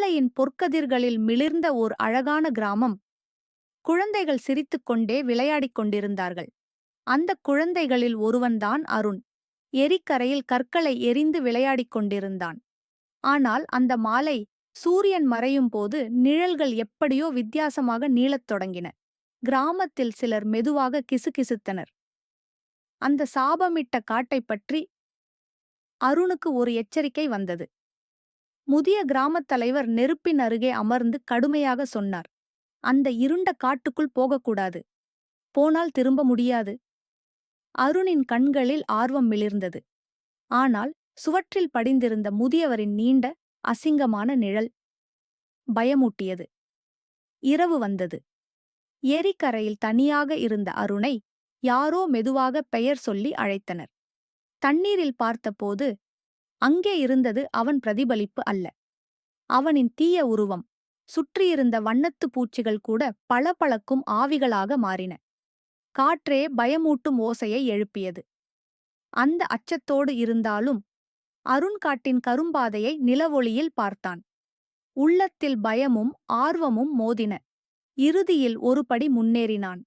மாலையின் பொற்கதிர்களில் மிளிர்ந்த ஓர் அழகான கிராமம். குழந்தைகள் சிரித்துக்கொண்டே விளையாடிக் கொண்டிருந்தார்கள். அந்தக் குழந்தைகளில் ஒருவன்தான் அருண். ஏரிக்கரையில் கற்களை எறிந்து விளையாடிக் கொண்டிருந்தான். ஆனால் அந்த மாலை சூரியன் மறையும் போது நிழல்கள் எப்படியோ வித்தியாசமாக நீளத் தொடங்கின. கிராமத்தில் சிலர் மெதுவாக கிசுகிசுத்தனர். அந்த சாபமிட்ட காட்டைப் பற்றி அருணுக்கு ஒரு எச்சரிக்கை வந்தது. முதிய கிராமத் தலைவர் நெருப்பின் அருகே அமர்ந்து கடுமையாக சொன்னார். அந்த இருண்ட காட்டுக்குள் போகக்கூடாது. போனால் திரும்ப முடியாது. அருணின் கண்களில் ஆர்வம் மிளிர்ந்தது. ஆனால் சுவற்றில் படிந்திருந்த முதியவரின் நீண்ட, அசிங்கமான நிழல் பயமூட்டியது. இரவு வந்தது. ஏரிக்கரையில் தனியாக இருந்த அருணை யாரோ மெதுவாக பெயர் சொல்லி அழைத்தனர். தண்ணீரில் பார்த்தபோது அங்கே இருந்தது அவன் பிரதிபலிப்பு அல்ல. அவனின் தீய உருவம். சுற்றியிருந்த வண்ணத்துப் பூச்சிகள் கூட பளபளக்கும் ஆவிகளாக மாறின. காற்றே பயமூட்டும் ஓசையை எழுப்பியது. அந்த அச்சத்தோடு இருந்தாலும் அருண் காட்டின் கரும்பாதையை நிலவொளியில் பார்த்தான். உள்ளத்தில் பயமும் ஆர்வமும் மோதின. இறுதியில் ஒரு படி முன்னேறினான்.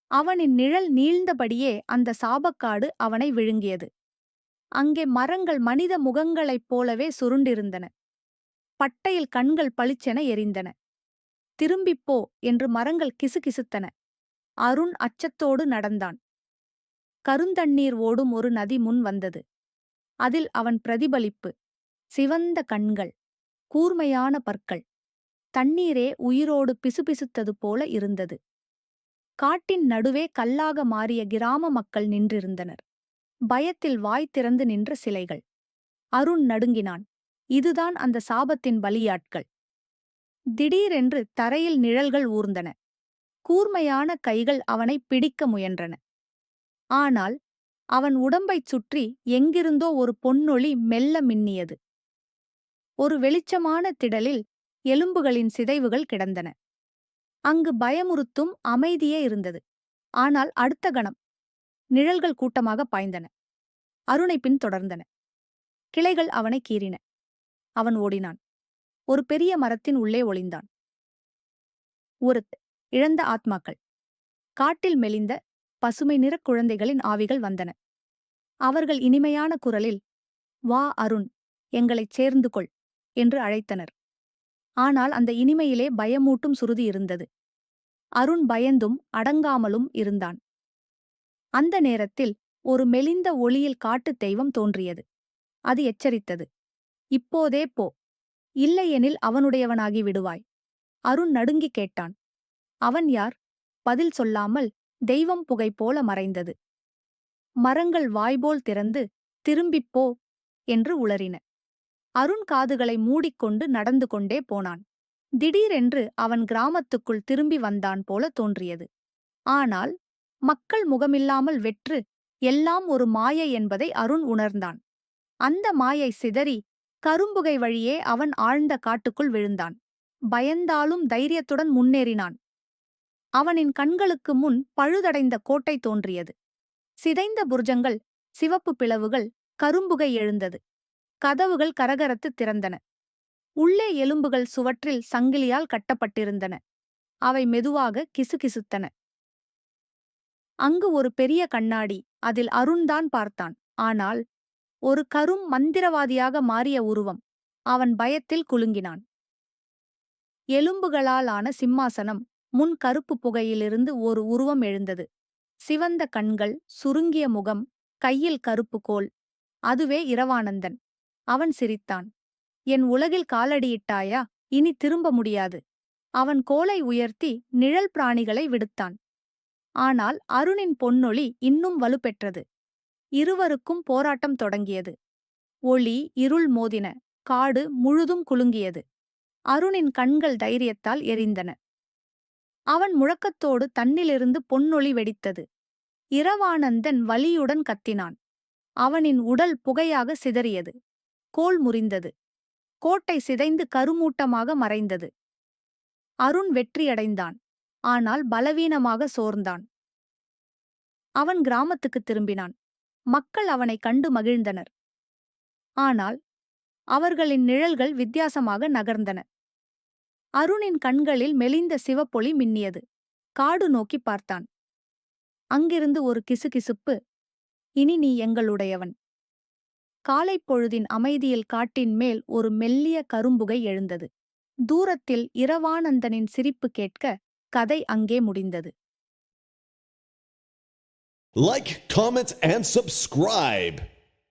அவனின் நிழல் நீழ்ந்தபடியே அந்த சாபக்காடு அவனை விழுங்கியது. அங்கே மரங்கள் மனித முகங்களைப் போலவே சுருண்டிருந்தன. பட்டையில் கண்கள் பளிச்சென எரிந்தன. திரும்பிப்போ என்று மரங்கள் கிசுகிசுத்தன. அருண் அச்சத்தோடு நடந்தான். கருந்தண்ணீர் ஓடும் ஒரு நதி முன் வந்தது. அதில் அவன் பிரதிபலிப்பு. சிவந்த கண்கள், கூர்மையான பற்கள். தண்ணீரே உயிரோடு பிசுபிசுத்தது போல இருந்தது. காட்டின் நடுவே கல்லாக மாறிய கிராம மக்கள் நின்றிருந்தனர். பயத்தில் வாய் திறந்து நின்ற சிலைகள். அருண் நடுங்கினான். இதுதான் அந்த சாபத்தின் பலியாட்கள். திடீரென்று தரையில் நிழல்கள் ஊர்ந்தன. கூர்மையான கைகள் அவனை பிடிக்க முயன்றன. ஆனால் அவன் உடம்பைச் சுற்றி எங்கிருந்தோ ஒரு பொன்னொளி மெல்ல மின்னியது. ஒரு வெளிச்சமான திடலில் எலும்புகளின் சிதைவுகள் கிடந்தன. அங்கு பயமுறுத்தும் அமைதியே இருந்தது. ஆனால் அடுத்த கணம் நிழல்கள் கூட்டமாக பாய்ந்தன. அருணை பின் தொடர்ந்தன. கிளைகள் அவனை கீறின. அவன் ஓடினான். ஒரு பெரிய மரத்தின் உள்ளே ஒளிந்தான். ஒரு இழந்த ஆத்மாக்கள். காட்டில் மெலிந்த பசுமை நிறக் குழந்தைகளின் ஆவிகள் வந்தன. அவர்கள் இனிமையான குரலில், "வா அருண், எங்களைச் சேர்ந்து கொள்" என்று அழைத்தனர். ஆனால் அந்த இனிமையிலே பயமூட்டும் சுருதி இருந்தது. அருண் பயந்தும் அடங்காமலும் இருந்தான். அந்த நேரத்தில் ஒரு மெலிந்த ஒளியில் காட்டுத் தெய்வம் தோன்றியது. அது எச்சரித்தது. "இப்போதே போ. இல்லையெனில் அவனுடையவனாகி விடுவாய்." அருண் நடுங்கிக் கேட்டான். "அவன் யார்?" பதில் சொல்லாமல் தெய்வம் புகை போல மறைந்தது. மரங்கள் வாய்போல் திறந்து, "திரும்பிப் போ" என்று உளறின. அருண் காதுகளை மூடிக்கொண்டு நடந்து கொண்டே போனான். திடீரென்று அவன் கிராமத்துக்குள் திரும்பி வந்தான் போல தோன்றியது. ஆனால் மக்கள் முகமில்லாமல் வெற்று, எல்லாம் ஒரு மாயை என்பதை அருண் உணர்ந்தான். அந்த மாயை சிதறி கரும்புகை வழியே அவன் ஆழ்ந்த காட்டுக்குள் விழுந்தான். பயந்தாலும் தைரியத்துடன் முன்னேறினான். அவனின் கண்களுக்கு முன் பழுதடைந்த கோட்டை தோன்றியது. சிதைந்த புர்ஜங்கள், சிவப்பு பிளவுகள், கரும்புகை எழுந்தது. கதவுகள் கரகரத்து திறந்தன. உள்ளே எலும்புகள் சுவற்றில் சங்கிலியால் கட்டப்பட்டிருந்தன. அவை மெதுவாக கிசுகிசுத்தன. அங்கு ஒரு பெரிய கண்ணாடி. அதில் அருண்தான் பார்த்தான். ஆனால் ஒரு கரும் மந்திரவாதியாக மாறிய உருவம். அவன் பயத்தில் குலுங்கினான். எலும்புகளால் ஆன சிம்மாசனம். முன் கருப்பு புகையிலிருந்து ஒரு உருவம் எழுந்தது. சிவந்த கண்கள், சுருங்கிய முகம், கையில் கருப்பு கோல். அதுவே இரவானந்தன். அவன் சிரித்தான். "என் உலகில் காலடியிட்டாயா? இனி திரும்ப முடியாது." அவன் கோலை உயர்த்தி நிழல் பிராணிகளை விடுத்தான். ஆனால் அருணின் பொன்னொளி இன்னும் வலுப்பெற்றது. இருவருக்கும் போராட்டம் தொடங்கியது. ஒளி, இருள் மோதின. காடு முழுதும் குலுங்கியது. அருணின் கண்கள் தைரியத்தால் எரிந்தன. அவன் முழக்கத்தோடு தன்னிலிருந்து பொன்னொளி வெடித்தது. இரவானந்தன் வலியுடன் கத்தினான். அவனின் உடல் புகையாக சிதறியது. கோல் முறிந்தது. கோட்டை சிதைந்து கருமூட்டமாக மறைந்தது. அருண் வெற்றியடைந்தான். ஆனால் பலவீனமாக சோர்ந்தான். அவன் கிராமத்துக்குத் திரும்பினான். மக்கள் அவனைக் கண்டு மகிழ்ந்தனர். ஆனால் அவர்களின் நிழல்கள் வித்தியாசமாக நகர்ந்தன. அருணின் கண்களில் மெலிந்த சிவப்பொளி மின்னியது. காடு நோக்கி பார்த்தான். அங்கிருந்து ஒரு கிசுகிசுப்பு. இனி நீ எங்களுடையவன். காலைப் பொழுதின் அமைதியில் காட்டின் மேல் ஒரு மெல்லிய கரும்புகை எழுந்தது. தூரத்தில் இரவானந்தனின் சிரிப்பு கேட்க கதை அங்கே முடிந்தது. Like, comment, and subscribe.